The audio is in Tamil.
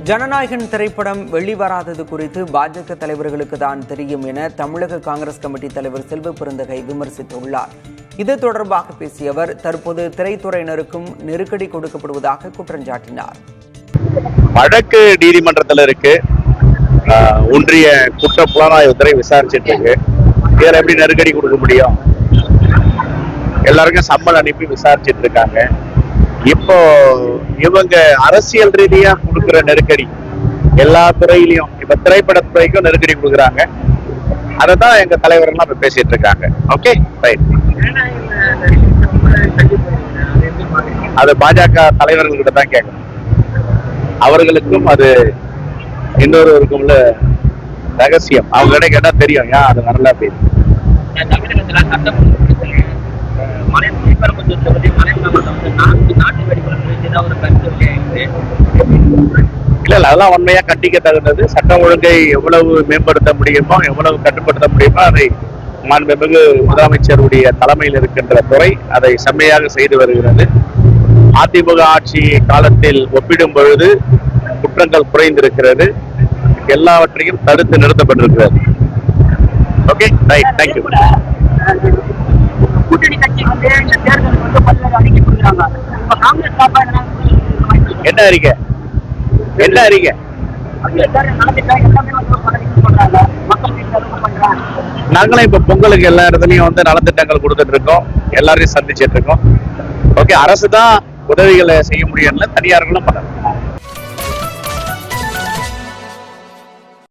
ஜனநாயகன் திரைப்படம் வெளிவராதது குறித்து பாஜக தலைவர்களுக்கு தான் தெரியும் என தமிழக காங்கிரஸ் கமிட்டி தலைவர் செல்வ பெருந்தகை விமர்சித்துள்ளார். இது தொடர்பாக பேசிய அவர், தற்போது திரைத்துறையினருக்கும் நெருக்கடி கொடுக்கப்படுவதாக குற்றம் சாட்டினார். வழக்கு நீதிமன்றத்தில் இருக்கு, ஒன்றிய குற்ற புலனாய்வுத்துறை விசாரிச்சுட்டு இருக்கு. இதுல எப்படி நெருக்கடி கொடுக்க முடியும்? எல்லாருக்கும் சம்மன் அனுப்பி விசாரிச்சுட்டு இருக்காங்க. இப்போ இவங்க அரசியல் ரீதியா கொடுக்குற நெருக்கடி எல்லா துறையிலையும், இப்ப திரைப்பட துறைக்கும் நெருக்கடி கொடுக்குறாங்க. அததான் எங்க தலைவர்கள் இப்ப பேசிட்டு இருக்காங்க. Okay, right. அது பாஜக தலைவர்கள்கிட்ட தான் கேட்கணும். அவர்களுக்கும் அது இன்னொருவருக்கும் உள்ள ரகசியம். அவங்க கிட்ட கேட்டா தெரியும் ஏன் அது வரல அப்படின்னு. இல்ல அதெல்லாம் உண்மையா கண்டிக்க தகுந்தது. சட்டம் ஒழுங்கை எவ்வளவு மேம்படுத்த முடியுமோ, எவ்வளவு கட்டுப்படுத்த முடியுமோ அதை மாண்புமிகு முதலமைச்சருடைய தலைமையில் இருக்கின்ற துறை அதை செம்மையாக செய்து வருகிறது. அதிமுக ஆட்சி காலத்தில் ஒப்பிடும் பொழுது குற்றங்கள் குறைந்திருக்கிறது. எல்லாவற்றையும் தடுத்து நிறுத்தப்பட்டிருக்கிறது. Okay, right, thank you. கூட்டணி கட்சி வந்து இந்த தேர்தலுக்கு வந்து பல்வேறு அறிக்கை கொடுக்குறாங்க. இப்ப காங்கிரஸ் சார்பா என்ன அறிக்கை? என்ன அறிக்கை? நாங்களும் இப்ப பொங்கலுக்கு எல்லா இடத்துலயும் வந்து நலத்திட்டங்கள் கொடுத்துட்டு இருக்கோம், எல்லாரையும் சந்திச்சிட்டு இருக்கோம். ஓகே, அரசு தான் உதவிகளை செய்ய முடியல, தனியார்களும் பண்ணணும்.